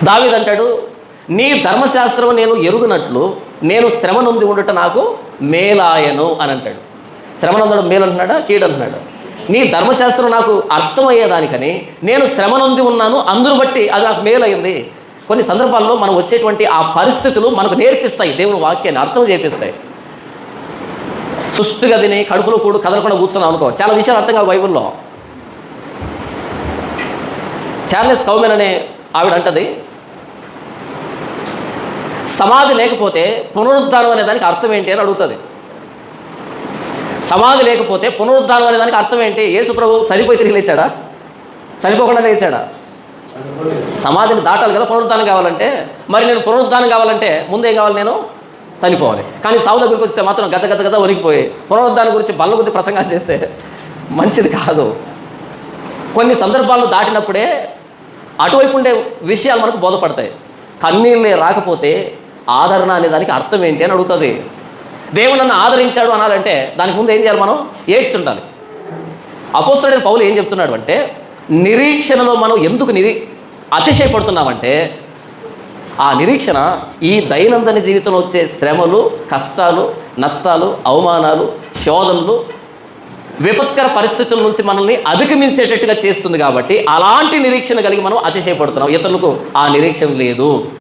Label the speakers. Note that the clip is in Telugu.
Speaker 1: దావీదు అంటాడు, నీ ధర్మశాస్త్రం నేను ఎరుగునట్లు నేను శ్రమ నొంది ఉండుట నాకు మేలాయను అని అంటాడు. శ్రమ నొందడం మేలు అంటున్నాడా, కీడు అంటున్నాడు? నీ ధర్మశాస్త్రం నాకు అర్థమయ్యేదానికని నేను శ్రమ నొంది ఉన్నాను, అందును బట్టి అది నాకు మేలైంది. కొన్ని సందర్భాల్లో మనం వచ్చేటువంటి ఆ పరిస్థితులు మనకు నేర్పిస్తాయి, దేవుని వాక్యాన్ని అర్థం చేపిస్తాయి. సుష్టుగా తిని కడుపులో కూడు కదలకుండా కూర్చున్నాం అనుకో, చాలా విషయాలు అర్థం కావు బైబిల్లో. చార్లెస్ కౌమెన్ అనే ఆవిడ అంటది, సమాధి లేకపోతే పునరుద్ధానం అనే దానికి అర్థం ఏంటి అని అడుగుతుంది. సమాధి లేకపోతే పునరుద్ధానం అనే దానికి అర్థం ఏంటి? యేసు ప్రభు చనిపోయి తిరిగి లేచాడా? చనిపోకుండా లేచాడా? సమాధిని దాటాలి కదా పునరుద్ధానం కావాలంటే. మరి నేను పునరుద్ధానం కావాలంటే ముందేం కావాలి? నేను చనిపోవాలి. కానీ సావు దగ్గరికి వస్తే మాత్రం గజ గజ గజ ఒరిగిపోయి పునరుద్ధానం గురించి బల్ల కొద్ది ప్రసంగాలు చేస్తే మంచిది కాదు. కొన్ని సందర్భాలను దాటినప్పుడే అటువైపు ఉండే విషయాలు మనకు బోధపడతాయి. కన్నీళ్ళే రాకపోతే ఆదరణ అనే దానికి అర్థం ఏంటి అని అడుగుతుంది. దేవుడు నన్ను ఆదరించాడు అనాలంటే దానికి ముందు ఏం చేయాలి? మనం ఏడ్చి ఉండాలి. అపోస్తలుడైన పౌలు ఏం చెప్తున్నాడు అంటే, నిరీక్షణలో మనం ఎందుకు అతిశయపడుతున్నామంటే, ఆ నిరీక్షణ ఈ దైనందిన జీవితంలో వచ్చే శ్రమలు, కష్టాలు, నష్టాలు, అవమానాలు, శోధనలు, విపత్కర పరిస్థితుల నుంచి మనల్ని అధిగమించేటట్టుగా చేస్తుంది. కాబట్టి అలాంటి నిరీక్షణ కలిగి మనం అతిశయపడుతున్నాం. ఇతరులకు ఆ నిరీక్షణ లేదు.